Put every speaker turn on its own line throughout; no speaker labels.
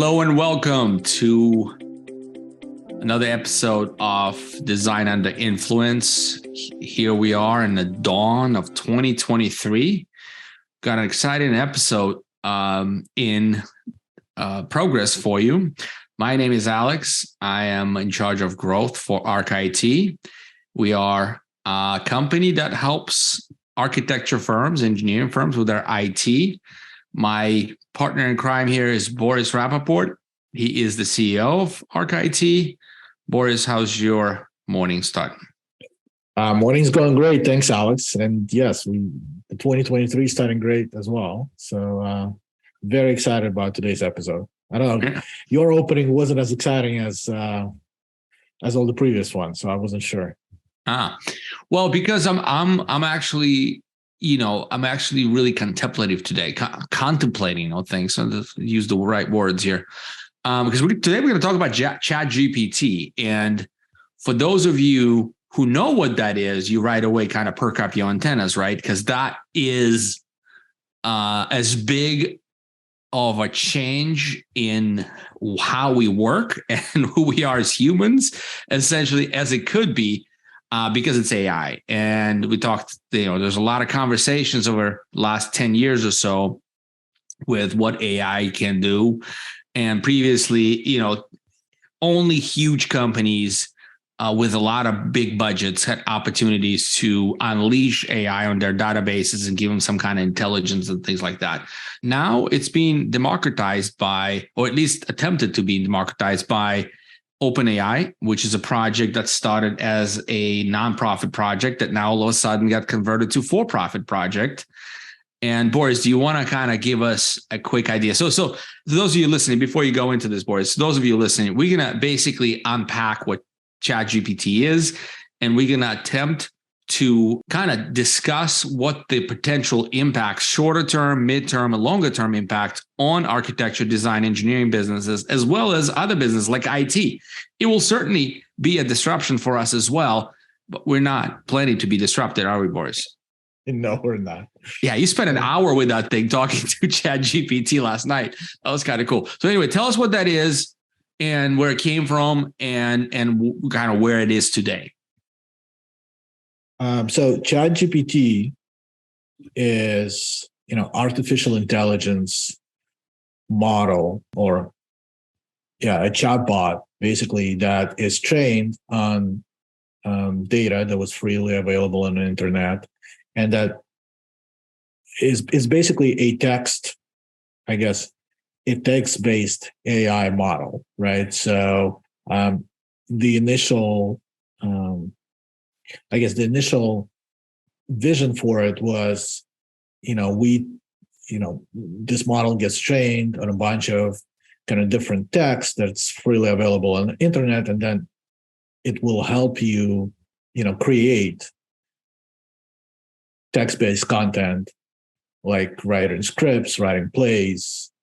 Hello and welcome to another episode of Design Under Influence. Here we are in the dawn of 2023. Got an exciting episode in progress for you. My name is Alex. I am in charge of growth for Arc IT. We are a company that helps architecture firms, engineering firms with their IT. My partner in crime here is Boris Rappaport. He is the CEO of Arc IT. Boris, how's your morning starting?
Morning's going great. Thanks, Alex. And yes, the 2023 is starting great as well. So very excited about today's episode. I don't know. Your opening wasn't as exciting as all the previous ones, so I wasn't sure.
Well, because I'm actually, I'm actually really contemplative today, contemplating things. So to use the right words here, because today we're going to talk about Chat GPT. And for those of you who know what that is, you right away kind of perk up your antennas, right? Because that is as big of a change in how we work and who we are as humans, essentially, as it could be. Because it's AI. And we talked, there's a lot of conversations over the last 10 years or so with what AI can do. And previously, only huge companies with a lot of big budgets had opportunities to unleash AI on their databases and give them some kind of intelligence and things like that. Now it's being democratized by, or at least attempted to be democratized by, OpenAI, which is a project that started as a nonprofit project that now all of a sudden got converted to for-profit project. And Boris, do you want to kind of give us a quick idea? So those of you listening, before you go into this, Boris, those of you listening, we're going to basically unpack what Chat GPT is, and we're going to attempt to kind of discuss what the potential impacts, shorter term, midterm, and longer term impact on architecture, design, engineering businesses, as well as other businesses like IT. It will certainly be a disruption for us as well, but we're not planning to be disrupted, are we, Boris?
No, we're not.
Yeah, you spent an hour with that thing talking to Chat GPT last night. That was kind of cool. So anyway, tell us what that is and where it came from and kind of where it is today.
So Chat GPT is, artificial intelligence model or a chatbot basically that is trained on data that was freely available on the internet, and that is basically a text-based AI model, right? So the initial vision for it was, this model gets trained on a bunch of kind of different text that's freely available on the internet, and then it will help you, create text-based content like writing scripts, writing plays,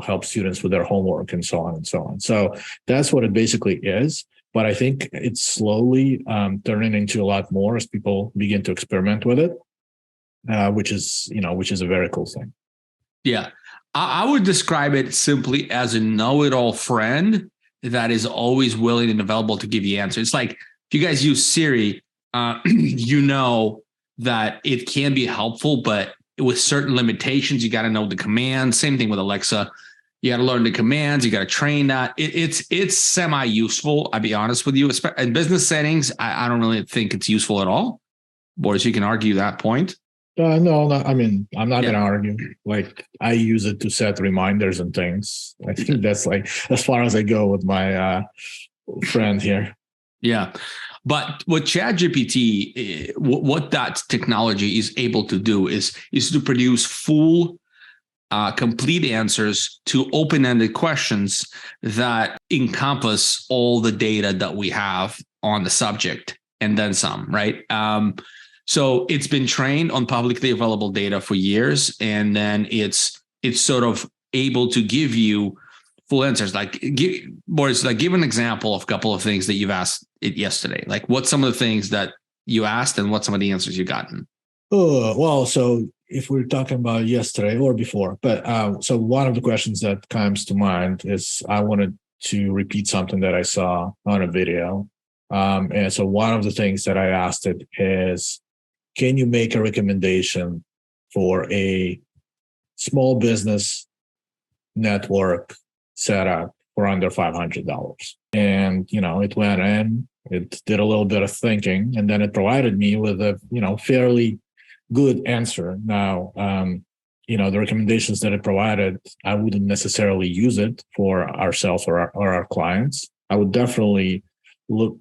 help students with their homework and so on and so on. So that's what it basically is. But I think it's slowly turning into a lot more as people begin to experiment with it, which is a very cool thing.
Yeah, I would describe it simply as a know-it-all friend that is always willing and available to give you answers. It's like if you guys use Siri, you know that it can be helpful, but with certain limitations, you got to know the commands. Same thing with Alexa. You got to learn the commands. You got to train that. It's semi-useful. I'll be honest with you. In business settings, I don't really think it's useful at all. Boris, you can argue that point.
No. I mean, I'm not going to argue. Like, I use it to set reminders and things. I think that's like as far as I go with my friend here.
Yeah. But what Chat GPT, what that technology is able to do is to produce full complete answers to open-ended questions that encompass all the data that we have on the subject and then some, right? So it's been trained on publicly available data for years, and then it's sort of able to give you full answers. Boris, give an example of a couple of things that you've asked it yesterday. Like, what's some of the things that you asked and what some of the answers you've gotten?
Well, so if we're talking about yesterday or before, but so one of the questions that comes to mind is I wanted to repeat something that I saw on a video. And so one of the things that I asked it is, can you make a recommendation for a small business network setup for under $500? And, it went in, it did a little bit of thinking, and then it provided me with a, fairly good answer. Now, the recommendations that it provided, I wouldn't necessarily use it for ourselves or our clients. I would definitely look,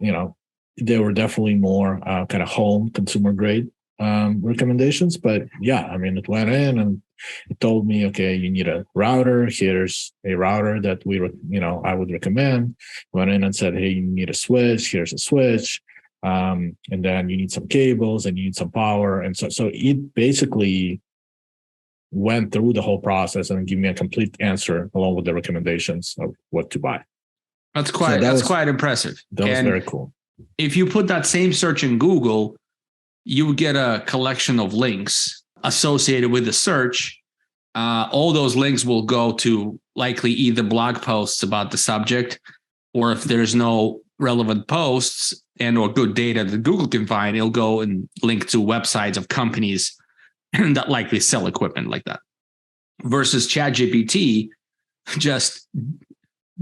they were definitely more kind of home consumer grade recommendations. But yeah, I mean, it went in and it told me, okay, you need a router. Here's a router that I would recommend. Went in and said, hey, you need a switch. Here's a switch. And then you need some cables and you need some power. And so it basically went through the whole process and gave me a complete answer along with the recommendations of what to buy.
That's quite impressive.
That was very cool.
If you put that same search in Google, you would get a collection of links associated with the search. All those links will go to likely either blog posts about the subject, or if there's no relevant posts and or good data that Google can find, it'll go and link to websites of companies that likely sell equipment like that. Versus Chat GPT just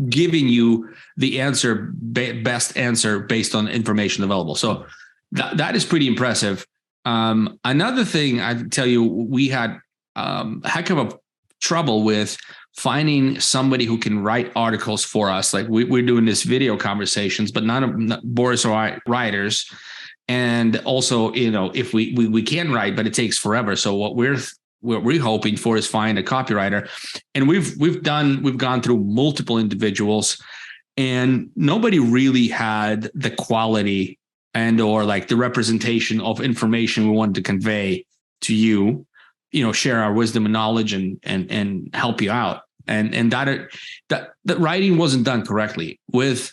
giving you the answer, best answer based on information available. So that is pretty impressive. Another thing I tell you, we had a heck of a trouble with finding somebody who can write articles for us. Like we're doing this video conversations, but none of Boris or I writers. And also, if we can write, but it takes forever. So what we're hoping for is find a copywriter. And we've gone through multiple individuals, and nobody really had the quality and or like the representation of information we wanted to convey to you, share our wisdom and knowledge and help you out. And that writing wasn't done correctly. With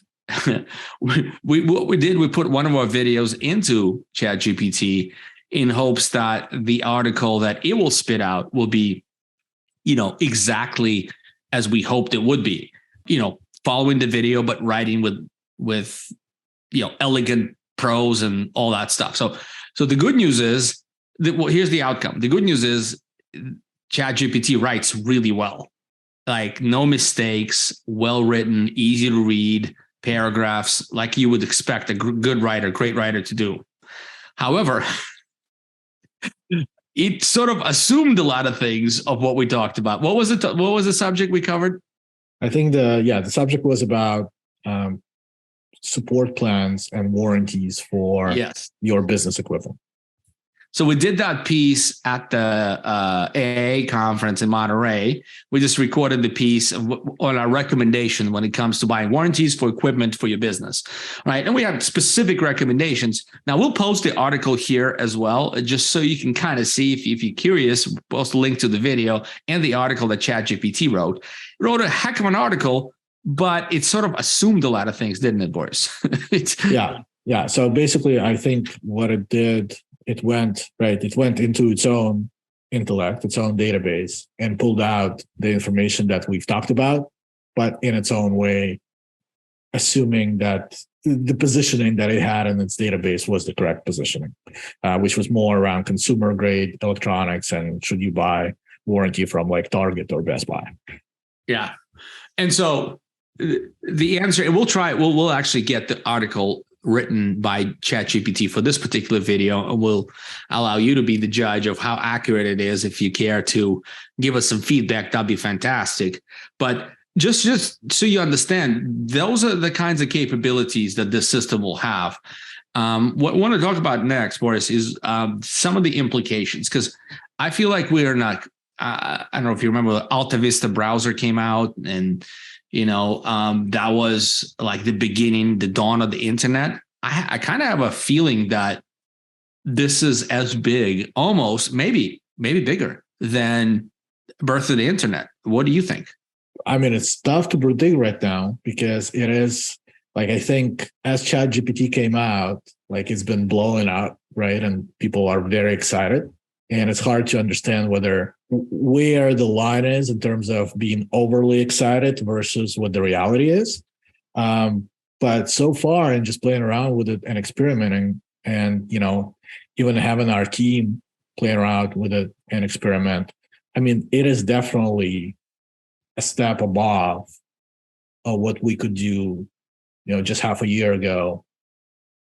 what we did, we put one of our videos into Chat GPT in hopes that the article that it will spit out will be, exactly as we hoped it would be, following the video, but writing with elegant prose and all that stuff. So the good news is that, here's the outcome. The good news is Chat GPT writes really well, like no mistakes, well written, easy to read paragraphs, like you would expect a great writer to do. However, it sort of assumed a lot of things of what we talked about. What was it? What was the subject we covered?
I think the subject was about support plans and warranties for your business equipment.
So we did that piece at the AA conference in Monterey. We just recorded the piece on our recommendation when it comes to buying warranties for equipment for your business, right? And we have specific recommendations. Now we'll post the article here as well, just so you can kind of see if you're curious. We'll post a link to the video and the article that ChatGPT wrote. It wrote a heck of an article, but it sort of assumed a lot of things, didn't it, Boris?
Yeah. So basically, I think what it did, it went into its own intellect, its own database, and pulled out the information that we've talked about, but in its own way, assuming that the positioning that it had in its database was the correct positioning, which was more around consumer grade electronics and should you buy warranty from like Target or Best Buy.
Yeah. And so the answer, we'll actually get the article written by ChatGPT for this particular video, and we'll allow you to be the judge of how accurate it is. If you care to give us some feedback, that'd be fantastic. But just so you understand, those are the kinds of capabilities that this system will have. What I want to talk about next, Boris, is some of the implications, because I feel like we are not, I don't know if you remember, the Alta Vista browser came out, and that was like the beginning, the dawn of the internet. I kind of have a feeling that this is as big, almost maybe bigger than birth of the internet. What do you think?
I mean, it's tough to predict right now because it is like, I think as ChatGPT came out, like it's been blowing out, right? And people are very excited. and it's hard to understand where the line is in terms of being overly excited versus what the reality is. But so far, and just playing around with it and experimenting, and even having our team play around with it and experiment, I mean, it is definitely a step above of what we could do, just half a year ago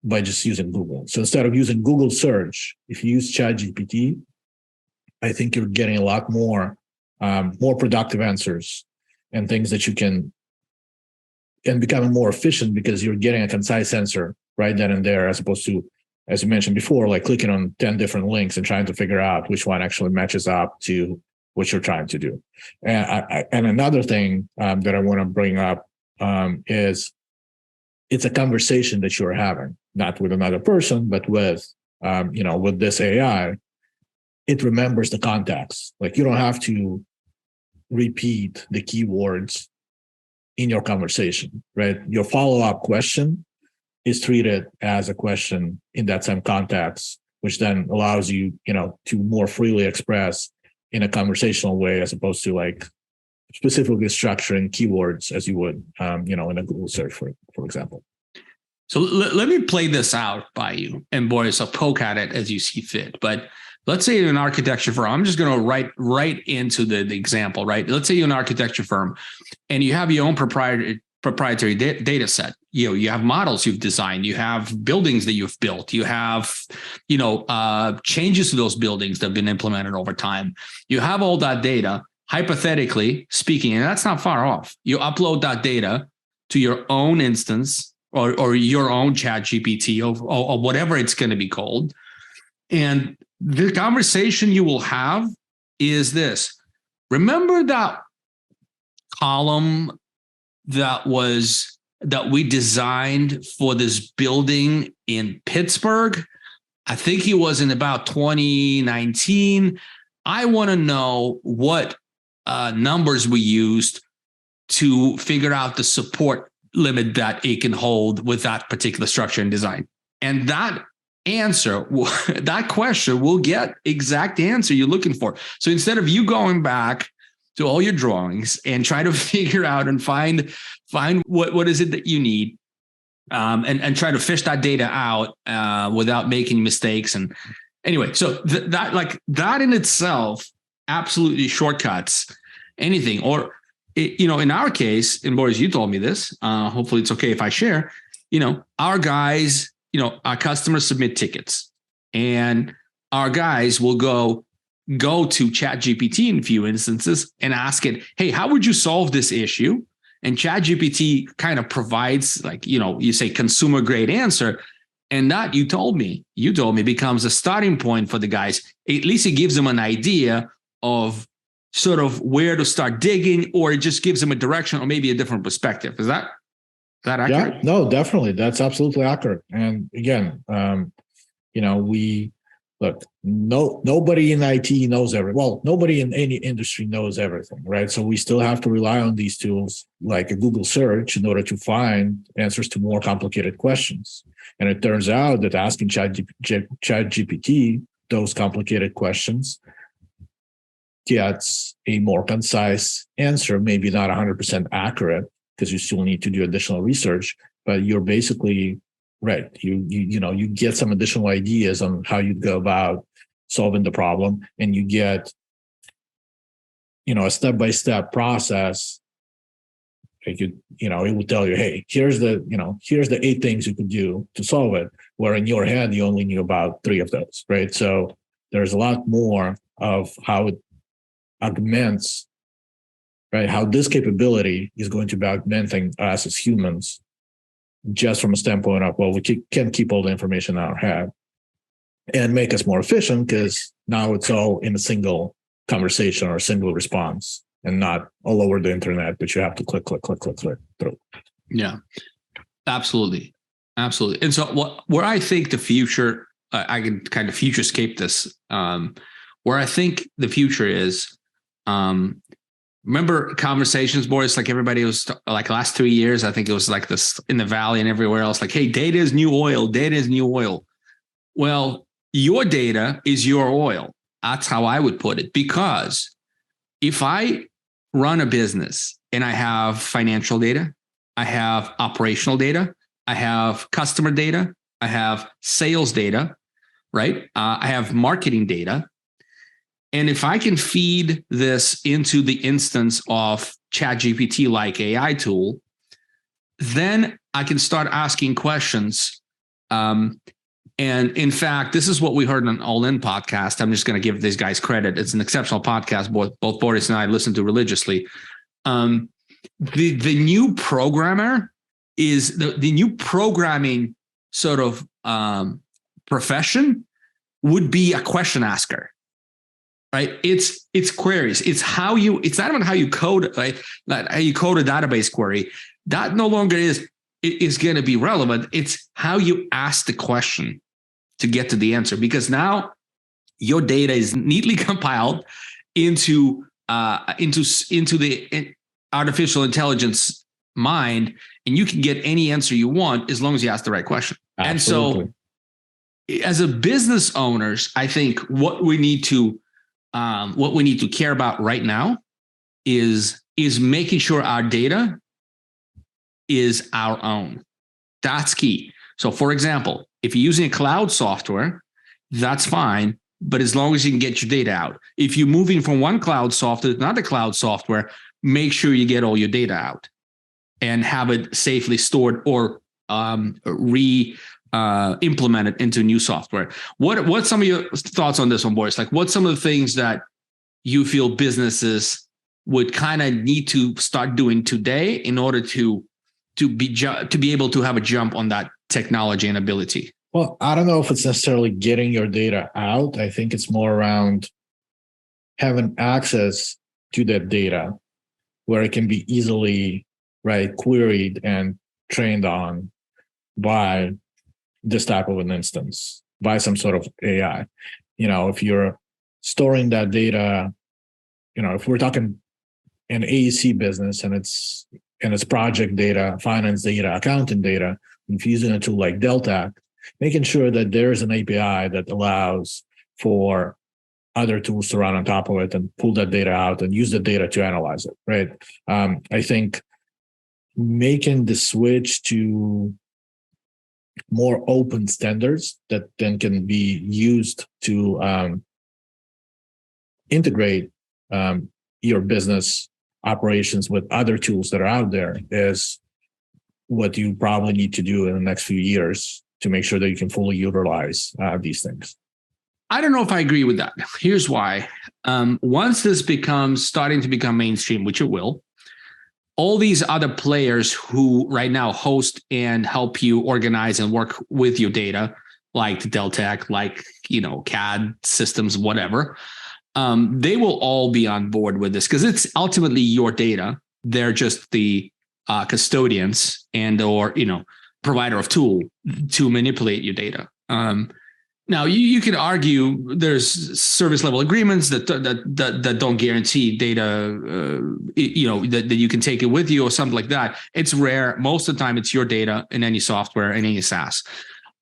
by just using Google. So instead of using Google search, if you use Chat GPT, I think you're getting a lot more productive answers and things that you can, and becoming more efficient because you're getting a concise answer right then and there, as opposed to, as you mentioned before, like clicking on 10 different links and trying to figure out which one actually matches up to what you're trying to do. And another thing that I want to bring up is it's a conversation that you're having, not with another person, but with this AI. It remembers the context. Like, you don't have to repeat the keywords in your conversation, right? Your follow-up question is treated as a question in that same context, which then allows you, to more freely express in a conversational way, as opposed to like specifically structuring keywords as you would, in a Google search, for example.
So let me play this out by you, and Boris, I'll poke at it as you see fit. But let's say you're an architecture firm. I'm just going to write right into the example, right? Let's say you're an architecture firm and you have your own proprietary data set. You have models you've designed, you have buildings that you've built, you have, changes to those buildings that have been implemented over time. You have all that data, hypothetically speaking, and that's not far off. You upload that data to your own instance or your own Chat GPT or whatever it's going to be called. And the conversation you will have is this. Remember that column that we designed for this building in Pittsburgh? I think it was in about 2019. I want to know what numbers we used to figure out the support limit that it can hold with that particular structure and design. And that answer, that question will get exact answer you're looking for. So instead of you going back to all your drawings and try to figure out and find what is it that you need, and try to fish that data out without making mistakes. And anyway, so that in itself absolutely shortcuts anything. Or in our case, and Boris, you told me this. Hopefully, it's okay if I share. Our guys, our customers submit tickets, and our guys will go to Chat GPT in a few instances and ask it, hey, how would you solve this issue? And Chat GPT kind of provides, like, you say consumer grade answer. And that you told me becomes a starting point for the guys. At least it gives them an idea of sort of where to start digging, or it just gives them a direction or maybe a different perspective. Is that accurate?
Yeah, no, definitely. That's absolutely accurate. And again, nobody in IT knows everything. Well, nobody in any industry knows everything, right? So we still have to rely on these tools like a Google search in order to find answers to more complicated questions. And it turns out that asking Chat GPT those complicated questions gets a more concise answer, maybe not 100% accurate, because you still need to do additional research, but you're basically right. You get some additional ideas on how you'd go about solving the problem, and you get, a step-by-step process. Like it would tell you, hey, here's the 8 things you could do to solve it, where in your head, you only knew about 3 of those, right? So there's a lot more of how it augments, right? How this capability is going to be augmenting us as humans, just from a standpoint of, well, we can't keep all the information in our head, and make us more efficient, because now it's all in a single conversation or a single response, and not all over the internet, but you have to click through.
Yeah, absolutely. And so where I think the future, I can kind of futurescape this, where I think the future is, remember conversations, Boris, like everybody was like last 3 years, I think it was like this in the Valley and everywhere else, like, hey, data is new oil. Well, your data is your oil. That's how I would put it. Because if I run a business and I have financial data, I have operational data, I have customer data, I have sales data, right? I have marketing data. And if I can feed this into the instance of Chat GPT like AI tool, then I can start asking questions. And in fact, this is what we heard on All In podcast. I'm just going to give these guys credit. It's an exceptional podcast. Both Boris and I listen to religiously. The new programmer is the new programming sort of profession would be a question asker, right? It's queries. It's not even how you code, right? Not how you code a database query. That no longer is going to be relevant. It's how you ask the question to get to the answer, because now your data is neatly compiled into the artificial intelligence mind, and you can get any answer you want as long as you ask the right question.
Absolutely.
And so, as a business owners, I think what we need to care about right now is making sure our data is our own. That's key. So, for example, if you're using a cloud software, that's fine, but as long as you can get your data out. If you're moving from one cloud software to another cloud software, make sure you get all your data out and have it safely stored or implemented into new software. What's some of your thoughts on this one, Boris? Like, what's some of the things that you feel businesses would kind of need to start doing today in order to be able to have a jump on that technology and ability?
Well, I don't know if it's necessarily getting your data out. I think it's more around having access to that data where it can be easily, right, queried and trained on by this type of an instance, by some sort of AI. If you're storing that data, if we're talking an AEC business and it's project data, finance data, accounting data, if you're using a tool like Delta, making sure that there's an API that allows for other tools to run on top of it and pull that data out and use the data to analyze it, right? I think making the switch to more open standards that then can be used to integrate your business operations with other tools that are out there is what you probably need to do in the next few years to make sure that you can fully utilize these things.
I don't know if I agree with that. Here's why. Once this starting to become mainstream, which it will, all these other players who right now host and help you organize and work with your data, like Deltec, like CAD systems, whatever, they will all be on board with this because it's ultimately your data. They're just the custodians or provider of tool to manipulate your data. Now you can argue there's service level agreements that don't guarantee data, that you can take it with you or something like that. It's rare. Most of the time, it's your data in any software and any SaaS.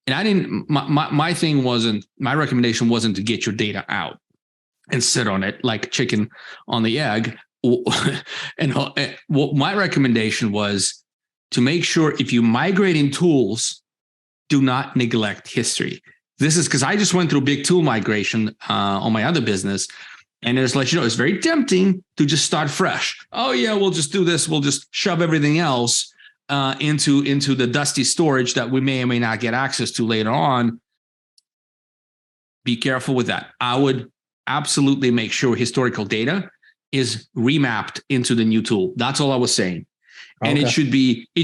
And my recommendation wasn't to get your data out and sit on it like chicken on the egg. And what my recommendation was to make sure if you migrating tools, do not neglect history. This is because I just went through a big tool migration on my other business. And it's like, it's very tempting to just start fresh. Oh yeah, we'll just do this. We'll just shove everything else into the dusty storage that we may or may not get access to later on. Be careful with that. I would absolutely make sure historical data is remapped into the new tool. That's all I was saying. Okay. And it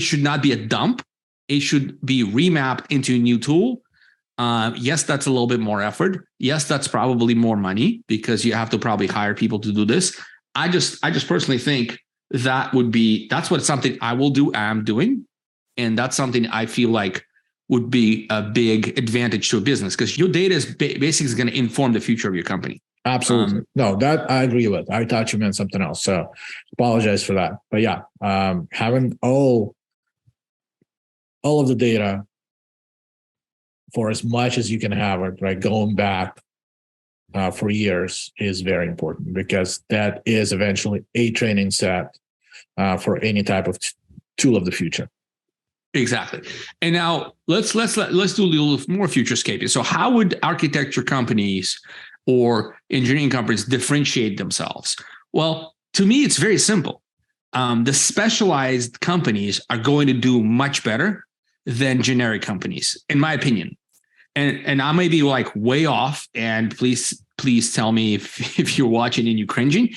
should not be a dump. It should be remapped into a new tool. Yes, that's a little bit more effort. Yes, that's probably more money because you have to probably hire people to do this. I just personally think that's something I will do. I'm doing. And that's something I feel like would be a big advantage to a business because your data is basically going to inform the future of your company.
Absolutely. No, that I agree with. I thought you meant something else. So apologize for that. But yeah, having all of the data for as much as you can have it, right? Going back for years is very important, because that is eventually a training set for any type of tool of the future.
Exactly. And now let's do a little more futurescaping. So how would architecture companies or engineering companies differentiate themselves? Well, to me, it's very simple. The specialized companies are going to do much better than generic companies, in my opinion. And I may be like way off, and please tell me if you're watching and you're cringing.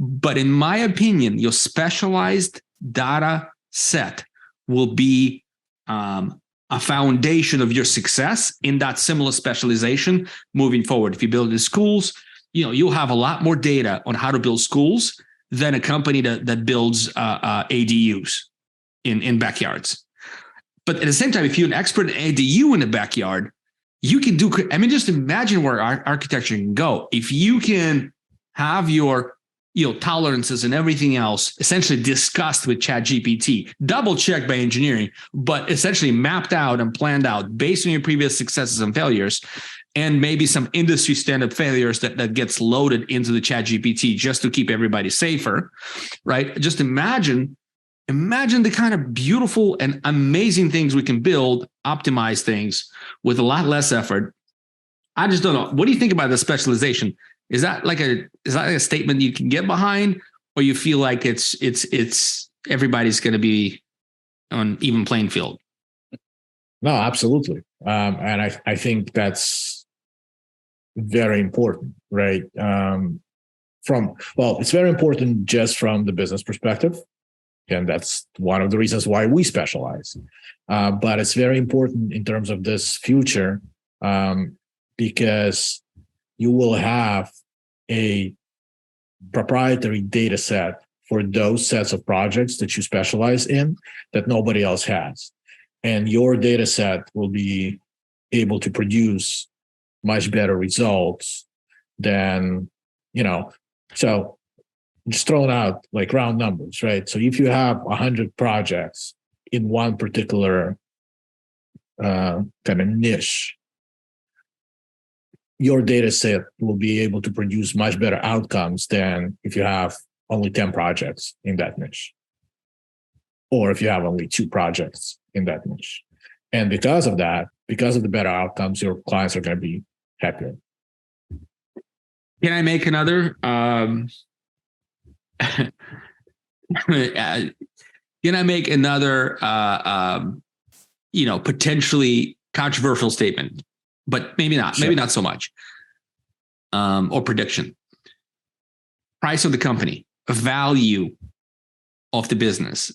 But in my opinion, your specialized data set will be a foundation of your success in that similar specialization moving forward. If you build in schools, you'll have a lot more data on how to build schools than a company that builds ADUs in backyards. But at the same time, if you're an expert in ADU in the backyard, you can do. I mean, just imagine where architecture can go if you can have your tolerances and everything else essentially discussed with Chat GPT, double checked by engineering, but essentially mapped out and planned out based on your previous successes and failures, and maybe some industry standard failures that gets loaded into the Chat GPT just to keep everybody safer, right? Just imagine the kind of beautiful and amazing things we can build, optimize things with a lot less effort. I just don't know. What do you think about the specialization? Is that like a statement you can get behind, or you feel like it's everybody's going to be on even playing field?
No, absolutely. And I think that's very important, right? It's very important just from the business perspective. And that's one of the reasons why we specialize. But it's very important in terms of this future, because you will have a proprietary data set for those sets of projects that you specialize in that nobody else has. And your data set will be able to produce much better results than, so just throwing out like round numbers, right? So if you have 100 projects in one particular kind of niche, your data set will be able to produce much better outcomes than if you have only 10 projects in that niche, or if you have only 2 projects in that niche. And because of the better outcomes, your clients are going to be happier.
Can I make another? Can I make another, potentially controversial statement? But maybe not. Sure. Maybe not so much. Or prediction. Price of the company, value of the business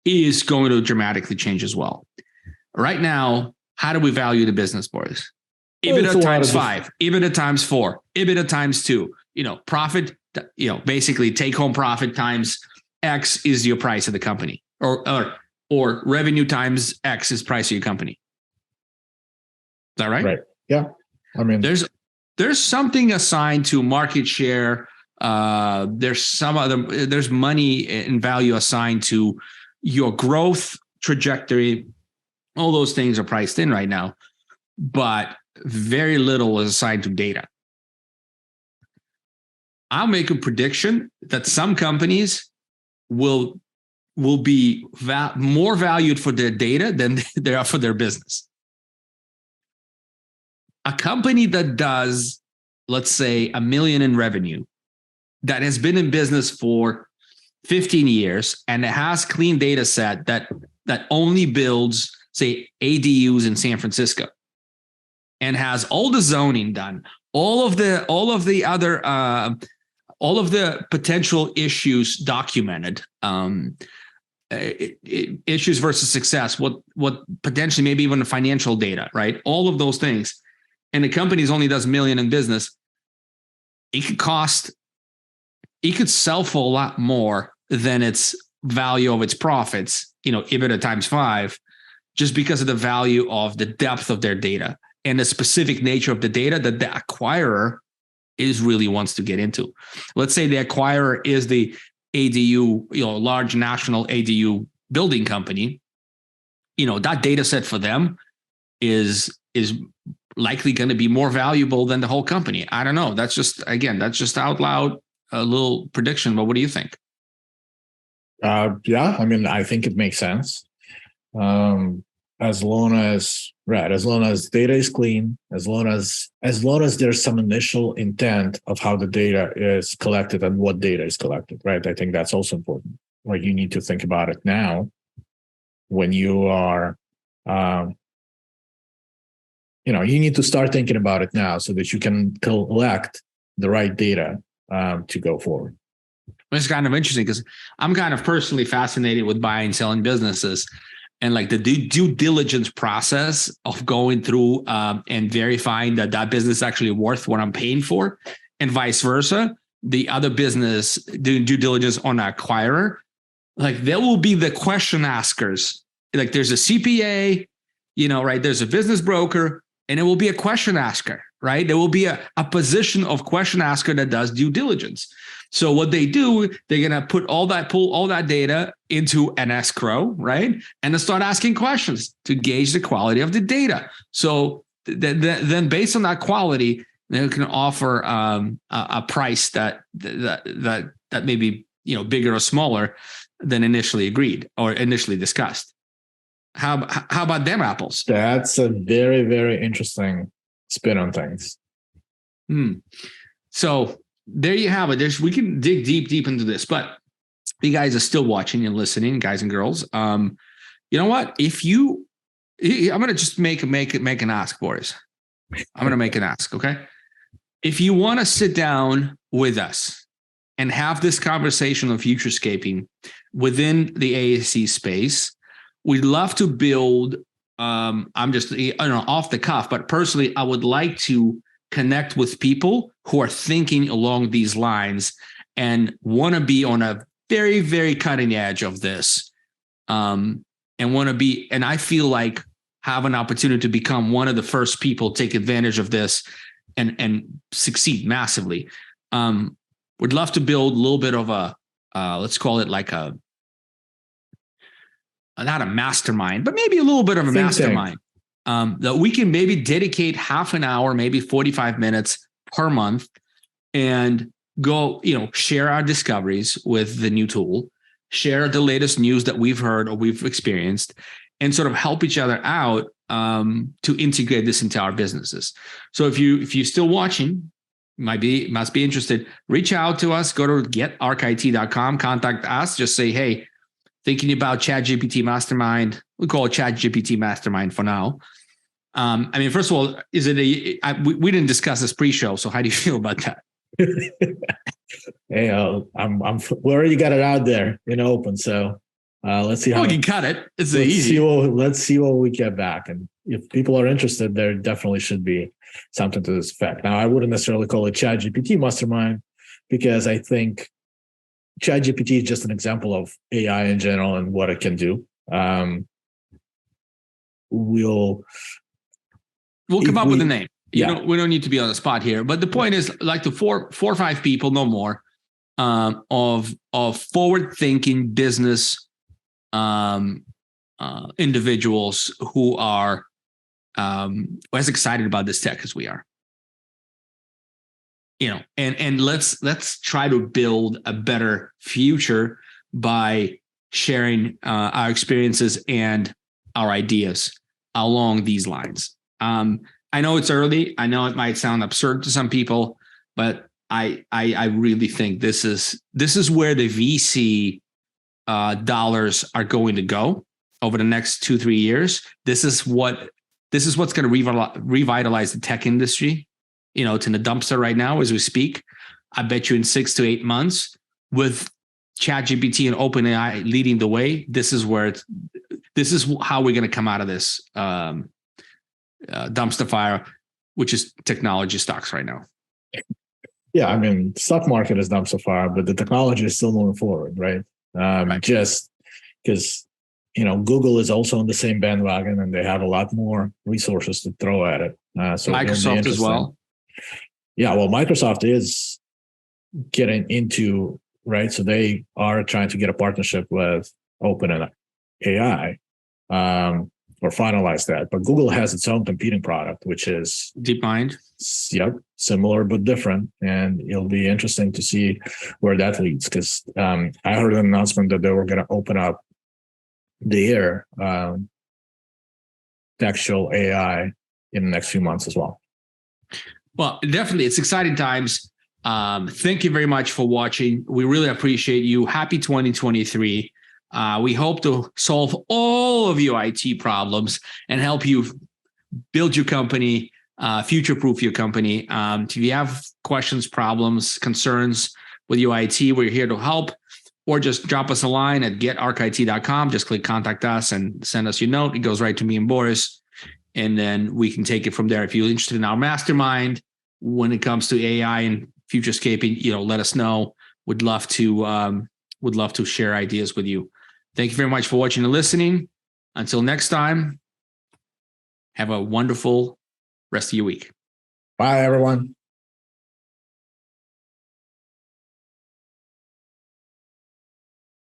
is going to dramatically change as well. Right now, how do we value the business, boys? EBITDA times 5, EBITDA times 4, EBITDA times 2. Profit. Basically, take home profit times X is your price of the company, or revenue times X is price of your company. Is that right?
Right. Yeah. I mean,
there's something assigned to market share. There's money and value assigned to your growth trajectory. All those things are priced in right now, but very little is assigned to data. I'll make a prediction that some companies will be more valued for their data than they are for their business. A company that does, let's say, $1 million in revenue, that has been in business for 15 years and it has clean data set that only builds, say, ADUs in San Francisco, and has all the zoning done, all of the potential issues documented, issues versus success, what potentially maybe even the financial data, right? All of those things. And the company only does $1 million in business. It could sell for a lot more than its value of its profits, EBITDA times 5, just because of the value of the depth of their data and the specific nature of the data that the acquirer really wants to get into. Let's say the acquirer is the ADU, large national ADU building company. That data set for them is likely going to be more valuable than the whole company. I don't know. That's just out loud a little prediction. But what do you think?
Yeah, I mean, I think it makes sense. As long as data is clean, as long as there's some initial intent of how the data is collected and what data is collected, right? I think that's also important. Like, you need to think about it now when you are, you need to start thinking about it now so that you can collect the right data to go forward.
It's kind of interesting because I'm kind of personally fascinated with buying and selling businesses, and like the due diligence process of going through and verifying that that business is actually worth what I'm paying for, and vice versa. The other business doing due diligence on an acquirer, like there will be the question askers. Like there's a CPA, right? There's a business broker, and it will be a question asker, right? There will be a position of question asker that does due diligence. So what they do, they're going to pull all that data into an escrow, right? And then start asking questions to gauge the quality of the data. So then based on that quality, they can offer a price that may be, bigger or smaller than initially agreed or initially discussed. How about them apples?
That's a very, very interesting spin on things.
So there you have it. We can dig deep into this, but you guys are still watching and listening, guys and girls. You know what? I'm going to just make an ask, boys. I'm going to make an ask. Okay. If you want to sit down with us and have this conversation on futurescaping within the ASC space, we'd love to build. I'm just off the cuff, but personally, I would like to connect with people who are thinking along these lines and want to be on a very, very cutting edge of this. And I feel like have an opportunity to become one of the first people take advantage of this and succeed massively. Would love to build a little bit of a, let's call it like not a mastermind, but maybe a little bit of a mastermind. That we can maybe dedicate half an hour, maybe 45 minutes per month and go, share our discoveries with the new tool, share the latest news that we've heard or we've experienced, and sort of help each other out to integrate this into our businesses. So if you're still watching, must be interested, reach out to us, go to getarchit.com, contact us, just say, hey, thinking about Chat GPT Mastermind. We call it Chat GPT Mastermind for now. First of all, we didn't discuss this pre-show, so how do you feel about that?
Hey, we already got it out there in open, so let's see how
we can cut it. It's easy.
Let's see what we get back, and if people are interested, there definitely should be something to this effect. Now, I wouldn't necessarily call it Chat GPT Mastermind because I think Chat GPT is just an example of AI in general and what it can do.
We'll come up with a name. We don't need to be on the spot here. But the point is, like the four or five people, no more, of forward-thinking business individuals who are as excited about this tech as we are. And let's try to build a better future by sharing our experiences and our ideas along these lines. I know it's early. I know it might sound absurd to some people, but I really think this is where the VC dollars are going to go over the next 2-3 years. This is what's going to revitalize the tech industry. It's in the dumpster right now as we speak. I bet you in 6 to 8 months, with ChatGPT and OpenAI leading the way, this is how we're going to come out of this dumpster fire, which is technology stocks right now.
Yeah, stock market is dumpster fire, but the technology is still moving forward, right? Right. Just because Google is also on the same bandwagon, and they have a lot more resources to throw at it. So
Microsoft as well.
Yeah, well, Microsoft is getting into, right? So they are trying to get a partnership with OpenAI. or finalized that. But Google has its own competing product, which is
DeepMind.
Yep, similar but different, and it'll be interesting to see where that leads. Because I heard an announcement that they were going to open up their textual AI in the next few months as well.
Well, definitely, it's exciting times. Thank you very much for watching. We really appreciate you. Happy 2023. We hope to solve all of your IT problems and help you build your company, future-proof your company. If you have questions, problems, concerns with your IT, we're here to help. Or just drop us a line at getarchit.com. Just click contact us and send us your note. It goes right to me and Boris. And then we can take it from there. If you're interested in our mastermind when it comes to AI and futurescaping, let us know. Would love to share ideas with you. Thank you very much for watching and listening. Until next time, have a wonderful rest of your week.
Bye, everyone.